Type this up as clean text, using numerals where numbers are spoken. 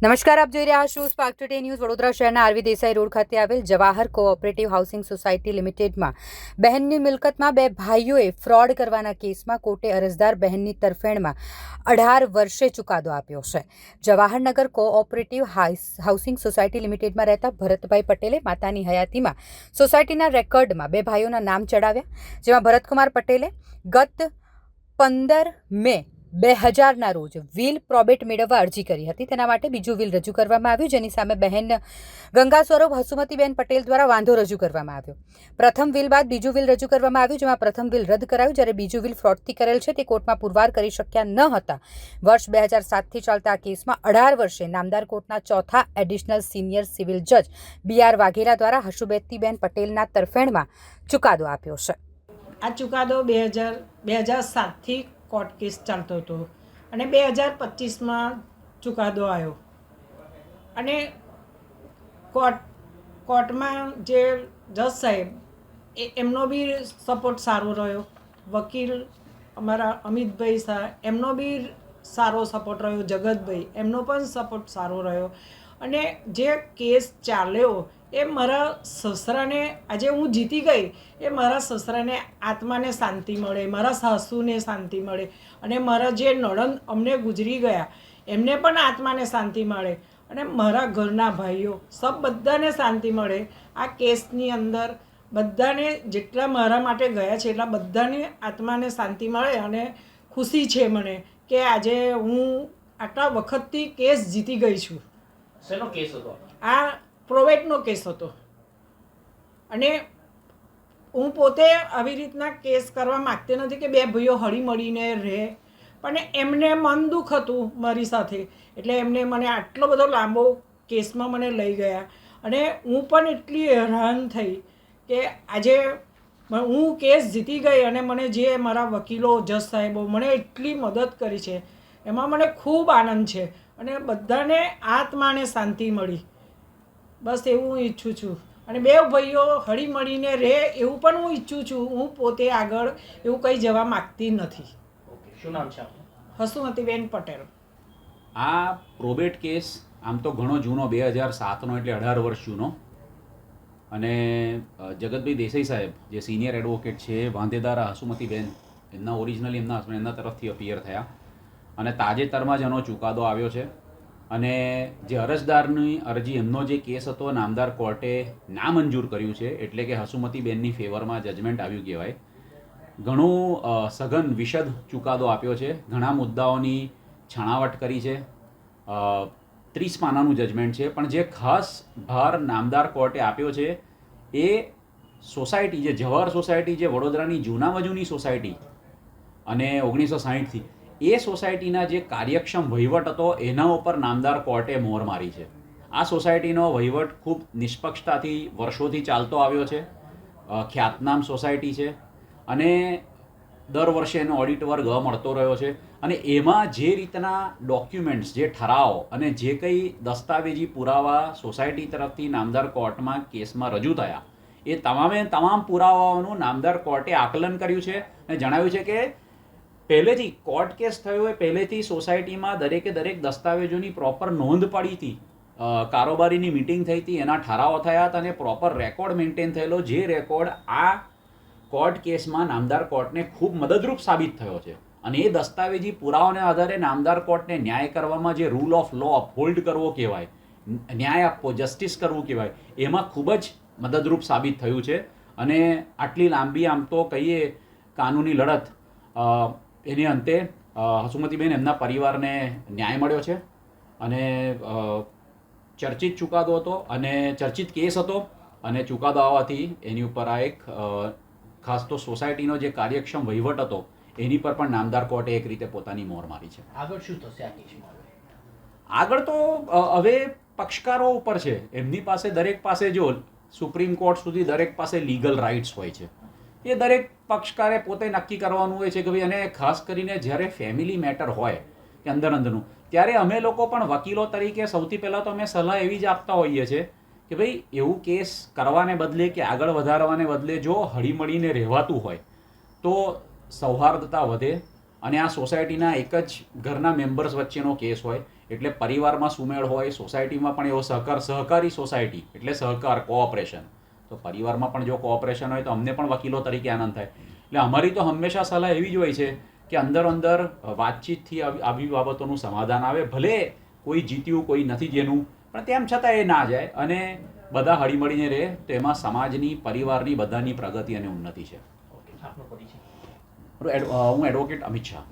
નમસ્કાર, આપ જોઈ રહ્યા છો સ્પાર્ક ટુડે ન્યૂઝ. વડોદરા શહેરના આરવી દેસાઈ રોડ ખાતે આવેલ જવાહર કોઓપરેટિવ હાઉસિંગ સોસાયટી લિમિટેડમાં બહેનની મિલકતમાં બે ભાઈઓએ ફ્રોડ કરવાના કેસમાં કોર્ટે અરજદાર બહેનની તરફેણમાં 18 વર્ષે ચુકાદો આપ્યો છે. જવાહરનગર કોઓપરેટિવ હાઉસિંગ સોસાયટી લિમિટેડમાં રહેતા ભરતભાઈ પટેલે માતાની હયાતીમાં સોસાયટીના રેકોર્ડમાં બે ભાઈઓના નામ ચડાવ્યા, જેમાં ભરતકુમાર પટેલે ગત 15 મે 2000ના રોજ વિલ પ્રોબેટ મેળવવા અરજી કરી હતી. તેના માટે બીજું વિલ રજૂ કરવામાં આવ્યું, જેની સામે બહેન ગંગા સ્વરૂપ હસુમતીબેન પટેલ દ્વારા વાંધો રજૂ કરવામાં આવ્યો. પ્રથમ વિલ બાદ બીજું વિલ રજૂ કરવામાં આવ્યું, જેમાં પ્રથમ વિલ રદ કરાયું, જ્યારે બીજું વિલ ફ્રોડથી કરેલ છે તે કોર્ટમાં પુરવાર કરી શક્યા ન હતા. વર્ષ 2007થી ચાલતા આ કેસમાં 18 વર્ષે નામદાર કોર્ટના ચોથા એડિશનલ સિનિયર સિવિલ જજ BR વાઘેલા દ્વારા હસુમતીબેન પટેલના તરફેણમાં ચુકાદો આપ્યો છે. આ ચુકાદો 2007થી કોર્ટ કેસ ચાલતો હતો અને 2025માં ચુકાદો આવ્યો. અને કોર્ટમાં જે જજ સાહેબ એમનો બી સપોર્ટ સારો રહ્યો. વકીલ અમારા અમિતભાઈ શાહ એમનો બી સારો સપોર્ટ રહ્યો. જગતભાઈ એમનો પણ સપોર્ટ સારો રહ્યો. અને જે કેસ ચાલ્યો એ મારા સસરાને, આજે હું જીતી ગઈ, એ મારા સસરાને આત્માને શાંતિ મળે, મારા સાસુને શાંતિ મળે, અને મારા જે નણંદ અમને ગુજરી ગયા એમને પણ આત્માને શાંતિ મળે, અને મારા ઘરના ભાઈઓ બધાને શાંતિ મળે. આ કેસની અંદર બધાને જેટલા મારા માટે ગયા છે એટલા બધાને આત્માને શાંતિ મળે. અને ખુશી છે મને કે આજે હું આટલા વખતથી કેસ જીતી ગઈ છું. શેનો કેસ હતો? આ પ્રોવેટનો કેસ હતો. અને હું પોતે આવી રીતના કેસ કરવા માગતી નથી કે બે ભાઈઓ હળીમળીને રહે, પણ એમને મન દુઃખ હતું મારી સાથે, એટલે એમને મને આટલો બધો લાંબો કેસમાં મને લઈ ગયા. અને હું પણ એટલી હેરાન થઈ કે આજે હું કેસ જીતી ગઈ, અને મને જે મારા વકીલો, જજ સાહેબો મને એટલી મદદ કરી છે, એમાં મને ખૂબ આનંદ છે. અને બધાને આત્માને શાંતિ મળી, બસ એવું હું ઈચ્છું છું. અને બે ભાઈઓ હળીમળીને રહે એવું પણ હું ઈચ્છું છું. હું પોતે આગળ એવું કંઈ જવા માગતી નથી. ઓકે, શું નામ છે આપનું? હસુમતીબેન પટેલ. આ પ્રોબેટ કેસ આમ તો ઘણો જૂનો, 2007નો, એટલે 18 વર્ષ જૂનો. અને જગતભાઈ દેસાઈ સાહેબ જે સિનિયર એડવોકેટ છે, વાંધેદાર હસુમતીબેન, એમના ઓરિજિનલી એમના હસબન્ડ એમના તરફથી અપિયર થયા. અને તાજેતરમાં જ એનો ચુકાદો આવ્યો છે. અને જે અરજદારની અરજી, એમનો જે કેસ હતો, નામદાર કોર્ટે નામંજૂર કર્યું છે, એટલે કે હસુમતીબેનની ફેવરમાં જજમેન્ટ આવ્યું કહેવાય. ઘણું સઘન વિશદ ચુકાદો આપ્યો છે. ઘણા મુદ્દાઓની છણાવટ કરી છે. 30 પાનાનું જજમેન્ટ છે. પણ જે ખાસ ભાર નામદાર કોર્ટે આપ્યો છે એ સોસાયટી, જે જવાહર સોસાયટી, જે વડોદરાની જૂનામાં જૂની સોસાયટી અને 1960થી, એ સોસાયટીના જે કાર્યક્ષમ વહીવટ હતો એના ઉપર નામદાર કોર્ટે મોહર મારી છે. આ સોસાયટીનો વહીવટ ખૂબ નિષ્પક્ષતાથી વર્ષોથી ચાલતો આવ્યો છે. ખ્યાતનામ સોસાયટી છે, અને દર વર્ષે એનો ઓડિટ વર્ગ મળતો રહ્યો છે. અને એમાં જે રીતના ડોક્યુમેન્ટ્સ, જે ઠરાવો અને જે કંઈ દસ્તાવેજી પુરાવા સોસાયટી તરફથી નામદાર કોર્ટમાં કેસમાં રજૂ થયા, એ તમામ પુરાવાઓનું નામદાર કોર્ટે આકલન કર્યું છે અને જણાવ્યું છે કે પહેલેથી કોર્ટ કેસ થયો એ પહેલેથી સોસાયટીમાં દરેક દસ્તાવેજોની પ્રોપર નોંધ પડી હતી. કારોબારીની મિટિંગ થઈ હતી, એના ઠરાવો થયા હતા, અને પ્રોપર રેકોર્ડ મેન્ટેન થયેલો, જે રેકોર્ડ આ કોર્ટ કેસમાં નામદાર કોર્ટને ખૂબ મદદરૂપ સાબિત થયો છે. અને એ દસ્તાવેજી પુરાવાને આધારે નામદાર કોર્ટને ન્યાય કરવામાં, જે રૂલ ઓફ લો અપહોલ્ડ કરવો કહેવાય, ન્યાય આપવો, જસ્ટિસ કરવું કહેવાય, એમાં ખૂબ જ મદદરૂપ સાબિત થયું છે. અને આટલી લાંબી, આમ તો કહીએ, કાનૂની લડત, એની અંતે હસુમતીબેન, એમના પરિવારને ન્યાય મળ્યો છે. અને ચર્ચિત ચુકાદો હતો, અને ચર્ચિત કેસ હતો, અને ચુકાદો આવવાથી એની ઉપર આ એક ખાસ તો સોસાયટીનો જે કાર્યક્ષમ વહીવટ હતો એની પર પણ નામદાર કોર્ટે એક રીતે પોતાની મોહર મારી છે. આગળ શું થશે આ કેસમાં? આગળ તો હવે પક્ષકારો ઉપર છે. એમની પાસે, દરેક પાસે, જો સુપ્રીમ કોર્ટ સુધી દરેક પાસે લીગલ રાઇટ્સ હોય છે, એ દરેક પક્ષકારે પોતે નક્કી કરવાનું હોય છે કે ભાઈ, અને ખાસ કરીને જ્યારે ફેમિલી મેટર હોય કે અંદરનું, ત્યારે અમે લોકો પણ વકીલો તરીકે સૌથી પહેલાં તો અમે સલાહ એવી જ આપતા હોઈએ છીએ કે ભાઈ, એવું કેસ કરવાને બદલે કે આગળ વધારવાને બદલે જો હળીમળીને રહેવાતું હોય તો સૌહાર્દતા વધે, અને આ સોસાયટીના એક જ ઘરના મેમ્બર્સ વચ્ચેનો કેસ હોય એટલે પરિવારમાં સુમેળ હોય, સોસાયટીમાં પણ એવો સહકારી સોસાયટી એટલે સહકાર કોઓપરેશન, તો પરિવારમાં પણ જો કોઓપરેશન હોય તો અમને પણ વકીલો તરીકે આનંદ થાય. એટલે અમારી તો હંમેશા સલાહ એવી જ હોય છે કે અંદર વાતચીતથી આવી બાબતોનું સમાધાન આવે. ભલે કોઈ જીત્યું કોઈ નથી જેનું, પણ તેમ છતાં એ ના જાય અને બધા હળીમળીને રહે, તો એમાં સમાજની, પરિવારની, બધાની પ્રગતિ અને ઉન્નતિ છે. ઓકે, આપનો પરિચય. હું એડવોકેટ અમિત શાહ.